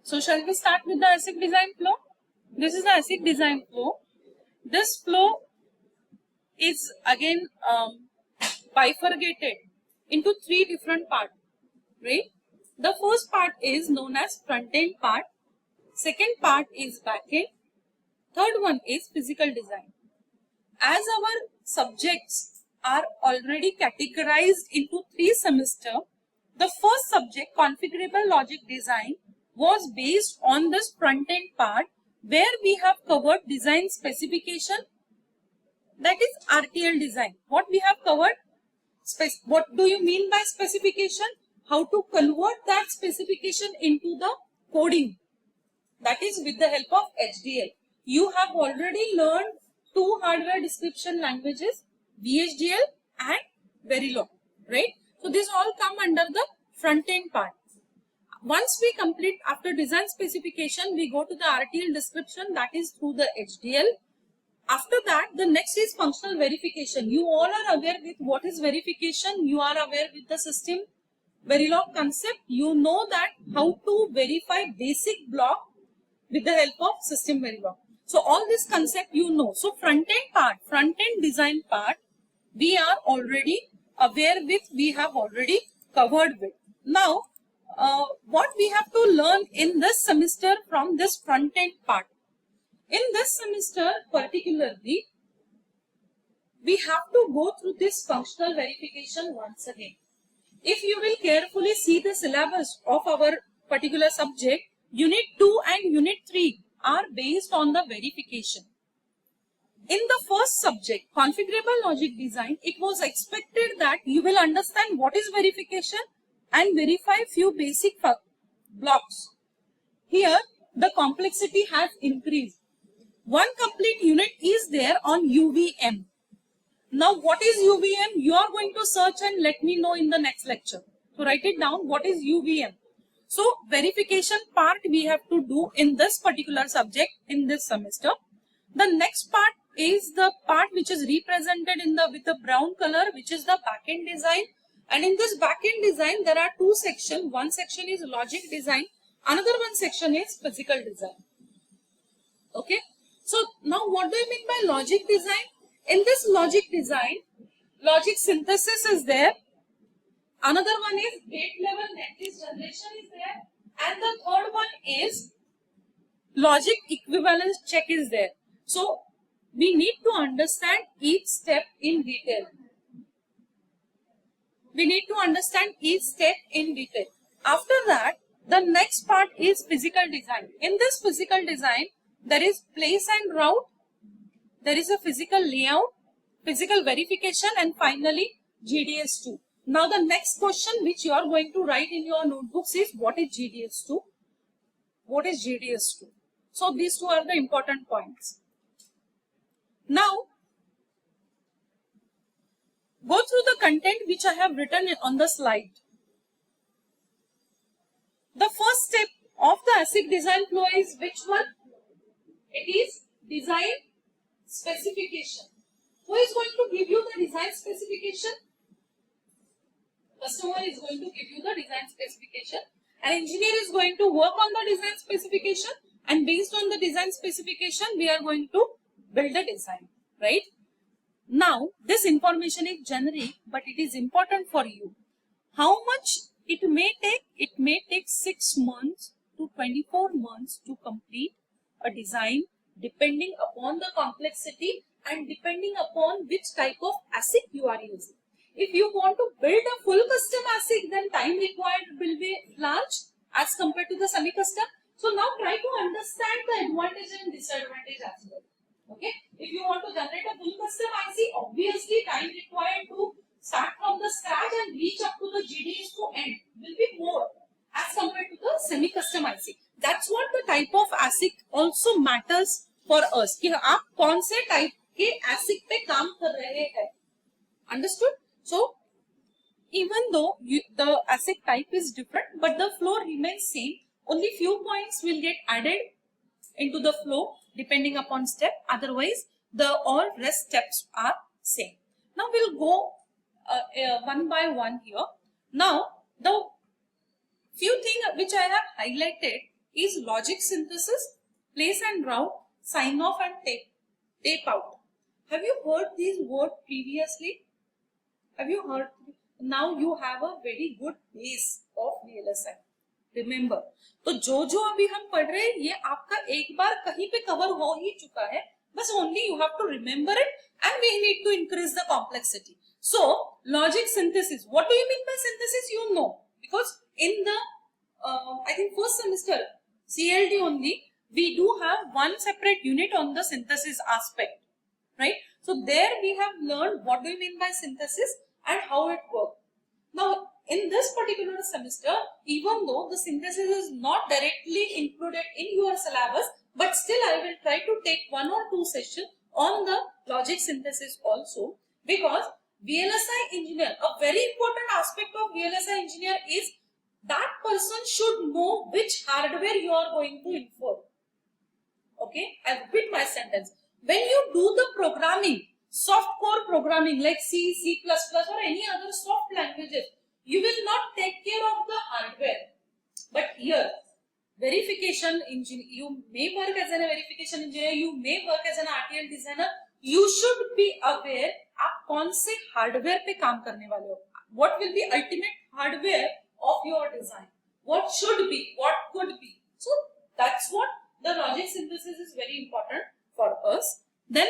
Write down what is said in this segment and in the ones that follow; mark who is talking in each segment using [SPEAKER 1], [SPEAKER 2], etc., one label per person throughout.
[SPEAKER 1] So shall we start with the ASIC design flow? This is the ASIC design flow. This flow is again bifurcated into three different parts, right? The first part is known as front end part. Second part is back end. Third one is physical design. As our subjects are already categorized into 3 semesters, the first subject, configurable logic design, was based on this front end part where we have covered design specification, that is RTL design. What we have covered? What do you mean by specification? How to convert that specification into the coding, that is with the help of HDL. You have already learned 2 hardware description languages, VHDL and Verilog, right? So this all come under the front end part. Once we complete after design specification, we go to the RTL description, that is through the HDL. After that, the next is functional verification. You all are aware with what is verification. You are aware with the system Verilog concept. You know that how to verify basic block with the help of system Verilog. So all this concept you know. So front end part, front end design part, we are already aware with, we have already covered with. Now, what we have to learn in this semester from this front end part? In this semester particularly, we have to go through this functional verification once again. If you will carefully see the syllabus of our particular subject, Unit 2 and Unit 3 are based on the verification. In the first subject, configurable logic design, it was expected that you will understand what is verification and verify few basic blocks. Here, the complexity has increased. One complete unit is there on UVM. Now, what is UVM? You are going to search and let me know in the next lecture. So, write it down. What is UVM? So, verification part we have to do in this particular subject in this semester. The next part is the part which is represented in the with the brown color, which is the backend design. And in this backend design, there are 2 sections. One section is logic design. Another one section is physical design. Okay. So, now what do you mean by logic design? In this logic design, logic synthesis is there. Another one is gate level netlist generation is there. And the third one is logic equivalence check is there. So, we need to understand each step in detail. We need to understand each step in detail. After that, the next part is physical design. In this physical design, there is place and route, there is a physical layout, physical verification, and finally GDS2. Now the next question which you are going to write in your notebooks is what is GDS2? What is GDS2? So these two are the important points. Now go through the content which I have written on the slide. The first step of the ASIC design flow is which one? It is design specification. Who is going to give you the design specification? Customer is going to give you the design specification. An engineer is going to work on the design specification, and based on the design specification, we are going to build a design, right? Now, this information is generic, but it is important for you. How much it may take? It may take 6 months to 24 months to complete a design, depending upon the complexity and depending upon which type of ASIC you are using. If you want to build a full custom ASIC, then time required will be large as compared to the semi-custom. So now try to understand the advantage and disadvantage as well. Okay. If you want to generate a full custom IC, obviously time required to start from the scratch and reach up to the GDS to end will be more as compared to the semi-custom IC. That's what the type of ASIC also matters for us. कि आप कौन से type के ASIC पे काम कर रहे हैं. Understood? So, even though the ASIC type is different, but the flow remains same. Only few points will get added into the flow depending upon step. Otherwise, the all rest steps are same. Now, we'll go one by one here. Now, the few things which I have highlighted is logic synthesis, place and route, sign off and tape out. Have you heard these words previously? Have you heard? Now you have a very good base of VLSI. Remember, तो जो अभी हम पढ़ रहे हैं ये आपका एक बार कहीं पे कवर हो ही चुका है, बस only you have to remember it and we need to increase the complexity. So logic synthesis, what do you mean by synthesis? You know, because in the I think first semester CLD only we do have one separate unit on the synthesis aspect, right? So there we have learned what do you mean by synthesis and how it works. Now in this particular semester, even though the synthesis is not directly included in your syllabus, but still I will try to take 1 or 2 sessions on the logic synthesis also, because VLSI engineer, a very important aspect of VLSI engineer is that person should know which hardware you are going to infer. Okay, I repeat my sentence. When you do the programming, soft core programming like C, C++ or any other soft languages, you will not take care of the hardware. But here, verification engineer, you may work as a verification engineer, you may work as an RTL designer, you should be aware आप कौन से hardware पे काम करने वाले हो. What will be ultimate hardware of your design? What should be? What could be? So that's what the logic synthesis is very important for us. Then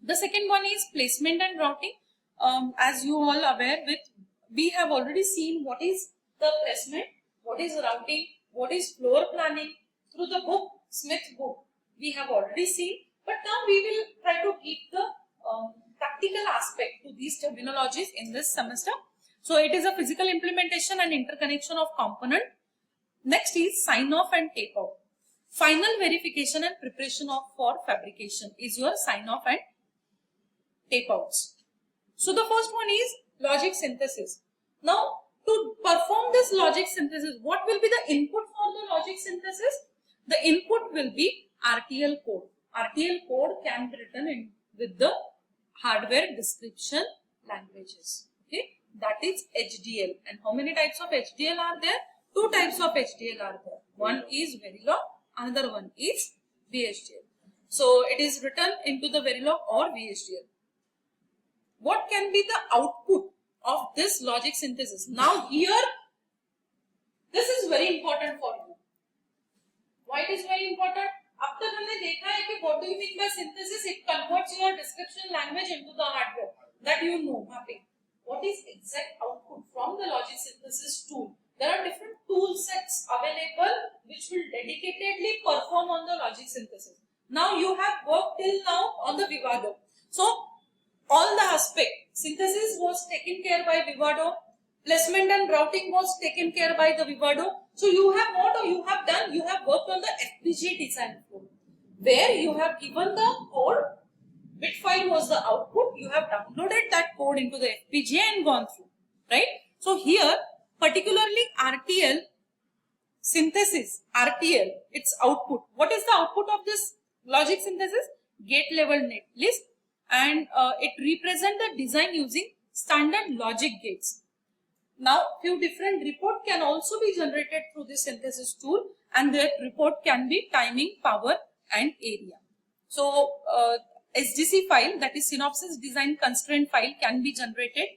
[SPEAKER 1] the second one is placement and routing. As you all aware with, we have already seen what is the placement, what is routing, what is floor planning through the book, Smith's book. We have already seen, but now we will try to give the practical aspect to these terminologies in this semester. So it is a physical implementation and interconnection of component. Next is sign off and tape out. Final verification and preparation of for fabrication is your sign off and tape outs. So the first one is logic synthesis. Now to perform this logic synthesis, what will be the input for the logic synthesis? The input will be RTL code. RTL code can be written in with the hardware description languages. Okay, that is HDL. And how many types of HDL are there? 2 types of HDL are there. One is Verilog, another one is VHDL. So it is written into the Verilog or VHDL. What can be the output of this logic synthesis? Now here, this is very important for you. Why it is very important? अब तक हमने देखा है कि what do you mean by synthesis? It converts your description language into the hardware that you know mapping. What is exact output from the logic synthesis tool? There are different tool sets available which will dedicatedly perform on the logic synthesis. Now you have worked till now on the Vivado. So all the aspect, synthesis was taken care by Vivado, placement and routing was taken care by the Vivado. So you have what you have done? You have worked on the FPGA design flow, where you have given the code, bit file was the output, you have downloaded that code into the FPGA and gone through, right? So here, particularly RTL synthesis, RTL, its output. What is the output of this logic synthesis? Gate level netlist, and it represents the design using standard logic gates. Now few different report can also be generated through this synthesis tool, and that report can be timing, power and area. So SDC file, that is synopsis design constraint file, can be generated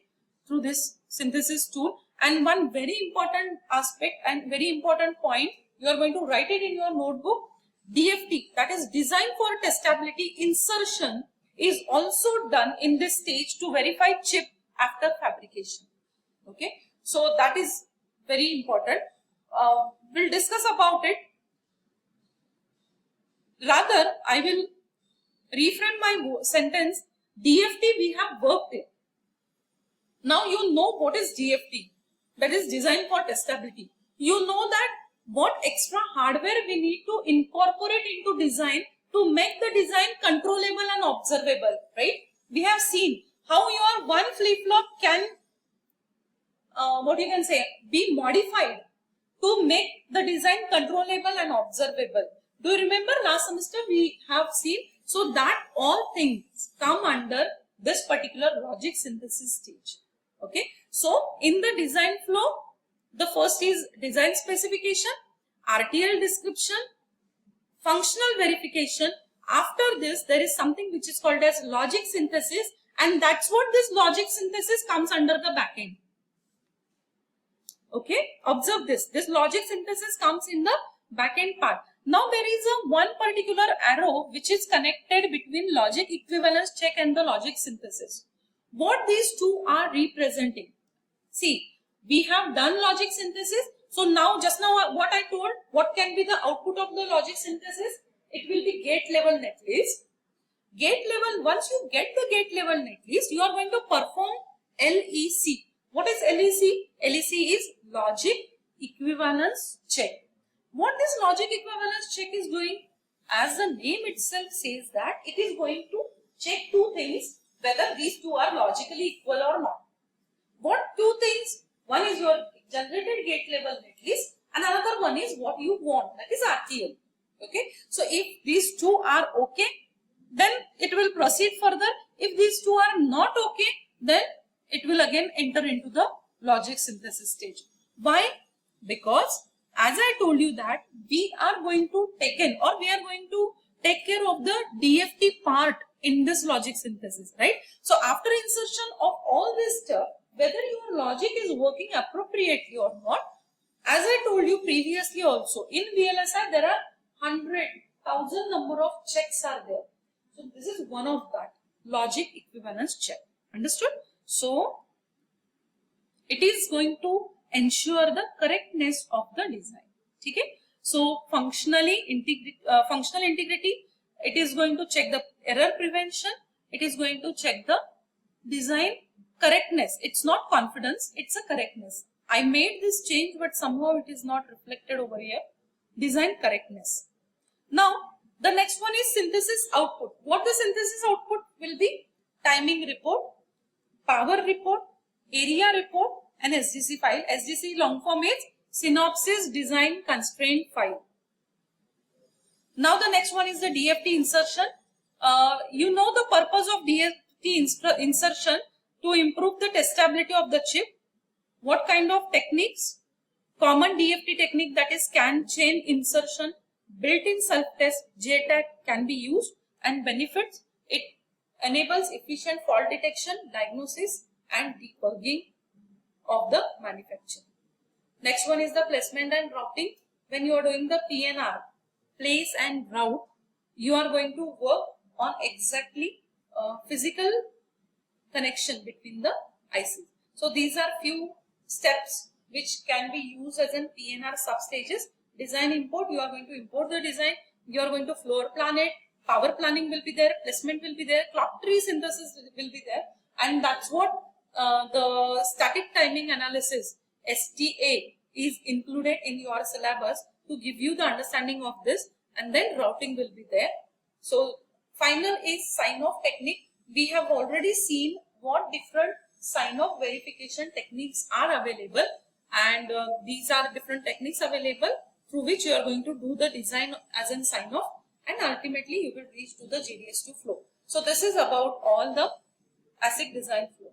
[SPEAKER 1] through this synthesis tool. And one very important aspect and very important point, you are going to write it in your notebook. DFT, that is design for testability insertion, is also done in this stage to verify chip after fabrication. Okay, so that is very important. We'll discuss about it. Rather, I will reframe my sentence. DFT we have worked it. Now you know what is DFT. That is design for testability. You know that what extra hardware we need to incorporate into design to make the design controllable and observable, right? We have seen how your one flip-flop can be modified to make the design controllable and observable. Do you remember last semester we have seen? So that all things come under this particular logic synthesis stage. Okay. So in the design flow, the first is design specification. RTL description, functional verification. After this, there is something which is called as logic synthesis, and that's what this logic synthesis comes under the backend. Okay, observe this. This logic synthesis comes in the backend part. Now there is a one particular arrow which is connected between logic equivalence check and the logic synthesis. What these two are representing? See, we have done logic synthesis. So now, just now what I told, what can be the output of the logic synthesis? It will be gate level netlist. Gate level, once you get the gate level netlist, you are going to perform LEC. What is LEC? LEC is logic equivalence check. What this logic equivalence check is doing? As the name itself says that it is going to check two things, whether these two are logically equal or not. What two things? One is your generated gate level netlist, and another one is what you want, that is RTL. Okay, so if these two are okay, then it will proceed further. If these two are not okay, then it will again enter into the logic synthesis stage. Why? Because as I told you that we are going to take care of the DFT part in this logic synthesis, right? So after insertion of all this stuff, whether your logic is working appropriately or not, as I told you previously also, in VLSI there are 100,000 number of checks are there. So this is one of that, logic equivalence check. Understood? So it is going to ensure the correctness of the design. Okay? So functional integrity, it is going to check the error prevention. It is going to check the design correctness. It's not confidence, it's a correctness. I made this change, but somehow it is not reflected over here. Design correctness. Now the next one is synthesis output. What the synthesis output will be? Timing report, power report, area report, and SDC file. SDC long form is synopsis design constraint file. Now the next one is the DFT insertion. You know the purpose of DFT insertion to improve the testability of the chip. What kind of techniques? Common DFT technique, that is scan chain insertion, built-in self-test, JTAG can be used, and benefits: it enables efficient fault detection, diagnosis, and debugging of the manufacturer. Next one is the placement and routing. When you are doing the PNR, place and route, you are going to work on exactly physical connection between the ICs. So these are few steps which can be used as an PNR substages. Design import, you are going to import the design, you are going to floor plan it, power planning will be there, placement will be there, clock tree synthesis will be there, and that's what the static timing analysis STA is included in your syllabus to give you the understanding of this, and then routing will be there. So final is sign-off technique. We have already seen what different sign-off verification techniques are available, and these are different techniques available through which you are going to do the design as in sign-off, and ultimately you will reach to the JDS2 flow. So this is about all the ASIC design flow.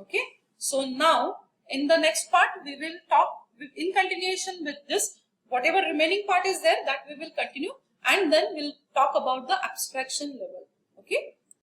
[SPEAKER 1] Okay. So now in the next part we will talk in continuation with this. Whatever remaining part is there, that we will continue, and then we'll talk about the abstraction level. Okay.